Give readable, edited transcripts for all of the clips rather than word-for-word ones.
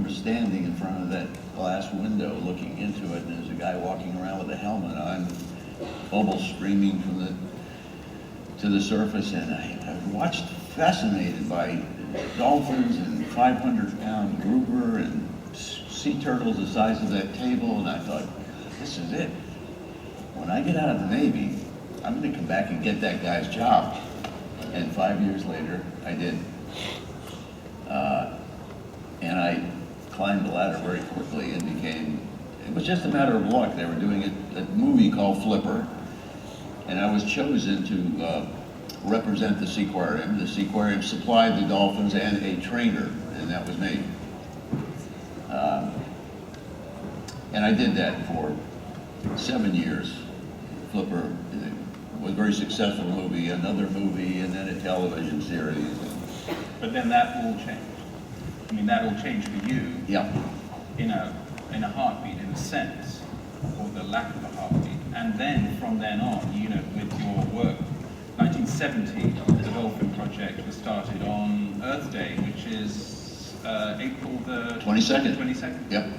remember standing in front of that glass window looking into it, and there's a guy walking around with a helmet on, bubbles streaming from to the surface, and I watched, fascinated by dolphins and 500-pound grouper and sea turtles the size of that table, and I thought, this is it. When I get out of the Navy, I'm going to come back and get that guy's job. And 5 years later, I did. And I climbed the ladder very quickly and it was just a matter of luck. They were doing a movie called Flipper, and I was chosen to represent the Seaquarium. The Seaquarium supplied the dolphins and a trainer, and that was me. And I did that for 7 years. Flipper was a very successful movie, another movie, and then a television series. But then that all changed. I mean, that all changed for you. Yeah. In a heartbeat, in a sense, or the lack of a heartbeat. And then from then on, you know, with your work, 1970, the Dolphin Project was started on Earth Day, which is April the 22nd. 22nd. Yep.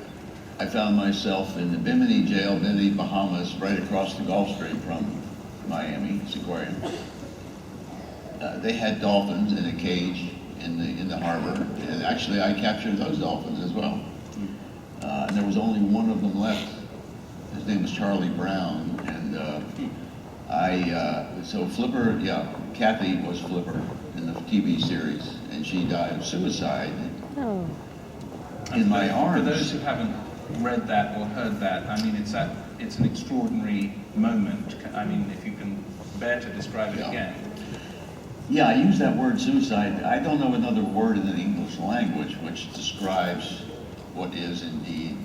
I found myself in the Bimini jail, Bimini, Bahamas, right across the Gulf Stream from Miami, Seaquarium. They had dolphins in a cage in the harbor, and actually I captured those dolphins as well. And there was only one of them left. His name was Charlie Brown, and so Flipper, yeah, Kathy was Flipper in the TV series, and she died of suicide in my arms. For those who haven't read that or heard that, I mean, it's an extraordinary moment. I mean, if you can bear to describe it again. Yeah, I use that word suicide. I don't know another word in the English language which describes what is indeed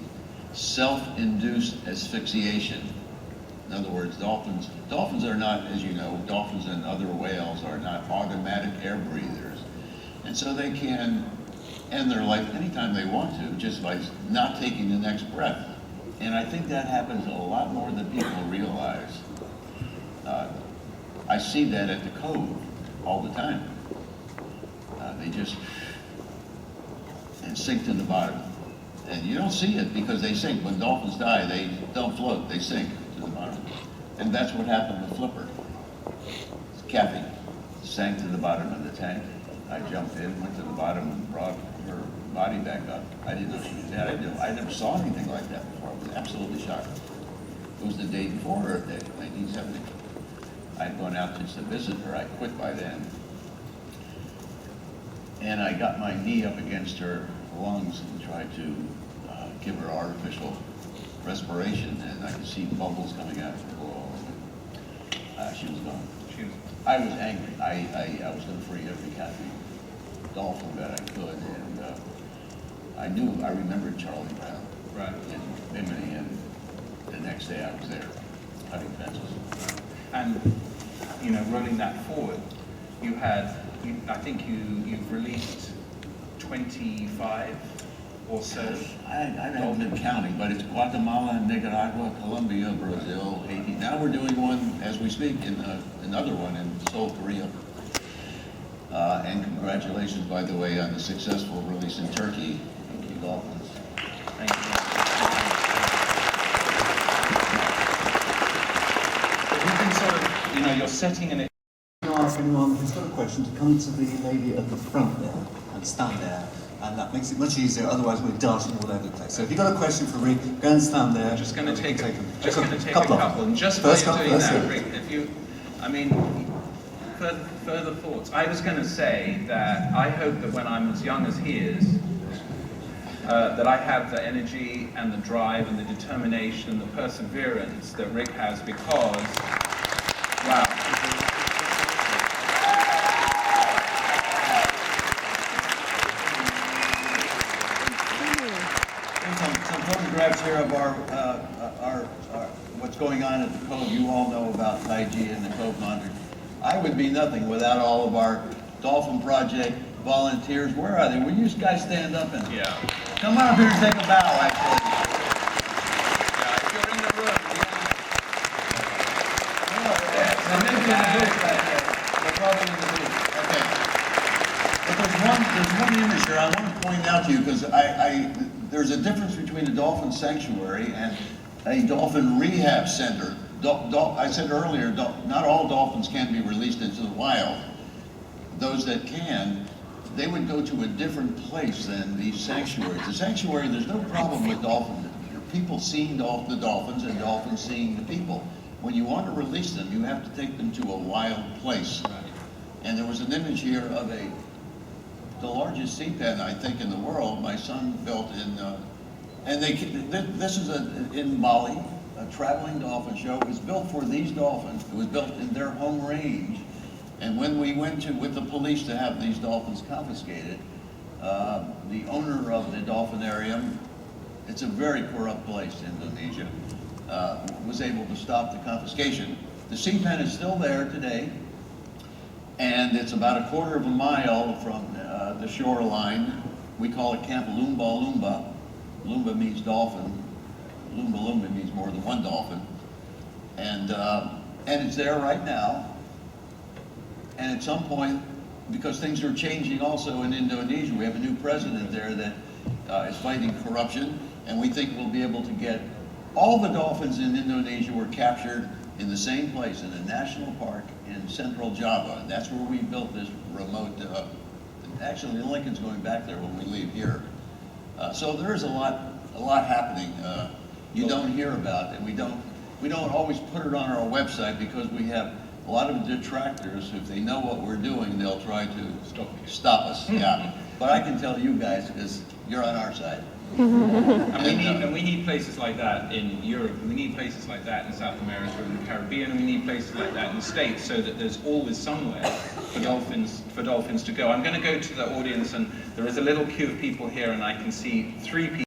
self-induced asphyxiation. In other words, dolphins are not, as you know, dolphins and other whales are not automatic air breathers. And so they can end their life anytime they want to, just by not taking the next breath. And I think that happens a lot more than people realize. I see that at the Cove all the time. They just sink to the bottom. And you don't see it because they sink. When dolphins die, they don't float, they sink to the bottom. And that's what happened with Flipper. Kathy sank to the bottom of the tank. I jumped in, went to the bottom, and brought her body back up. I didn't know she was dead. I never saw anything like that before. I was absolutely shocked. It was the day before Earth Day, 1970. I'd gone out just to visit her. I quit by then. And I got my knee up against her lungs and tried to give her artificial respiration, and I could see bubbles coming out of her wall. She was gone. I was angry. I was going to free every Kathy dolphin that I could, and I remembered Charlie Brown. Right. In Bimini, and the next day I was there, cutting fences. And, you know, rolling that forward, I think you've released 25 or so. I haven't been counting, but it's Guatemala, Nicaragua, Colombia, Brazil, Haiti. Now we're doing one, as we speak, another one in Seoul, Korea. And congratulations, by the way, on the successful release in Turkey. Thank you, Dolphins. Thank you. You can sort of, you know, you're setting an... Ask anyone who's got a question to come to the lady at the front there and stand there, and that makes it much easier, otherwise we're darting all over the place. So if you've got a question for Ric, go and stand there. I'm just going to take a couple. couple. And just while you're doing that, Ric, further thoughts. I was going to say that I hope that when I'm as young as he is, that I have the energy and the drive and the determination and the perseverance that Ric has, because, wow. Some photographs here of our what's going on at the Cove. You all know about Taiji and the Cove Monitor. I would be nothing without all of our Dolphin Project volunteers. Where are they? Will you guys stand up and come on up here and take a bow, actually. Yeah, if you're in the room, They're maybe in the booth right there. They're probably in the booth. Okay. But there's one the image here, I want to point out to you, because there's a difference between a dolphin sanctuary and a dolphin rehab center. I said earlier, not all dolphins can be released into the wild. Those that can, they would go to a different place than these sanctuaries. The sanctuary, there's no problem with dolphins. People seeing the dolphins and dolphins seeing the people. When you want to release them, you have to take them to a wild place. Right. And there was an image here of the largest sea pen, I think, in the world. My son built in, this is in Bali, a traveling dolphin show. It was built for these dolphins. It was built in their home range. And when we went with the police to have these dolphins confiscated, the owner of the dolphinarium, it's a very corrupt place, Indonesia, was able to stop the confiscation. The sea pen is still there today, and it's about a quarter of a mile from the shoreline. We call it Camp Lumba Lumba. Lumba means dolphin. Lumba Lumba means more than one dolphin. And it's there right now. And at some point, because things are changing also in Indonesia, we have a new president there that is fighting corruption, and we think we'll be able to get all the dolphins in Indonesia were captured in the same place, in a national park in central Java. And that's where we built this remote, actually Lincoln's going back there when we leave here. So there's a lot happening you don't hear about, and we don't always put it on our website because we have a lot of detractors. If they know what we're doing, they'll try to stop us. Yeah, but I can tell you guys because you're on our side. And we need places like that in Europe, and we need places like that in South America and the Caribbean, and we need places like that in the States, so that there's always somewhere for dolphins to go. I'm going to go to the audience, and there is a little queue of people here, and I can see 3 people.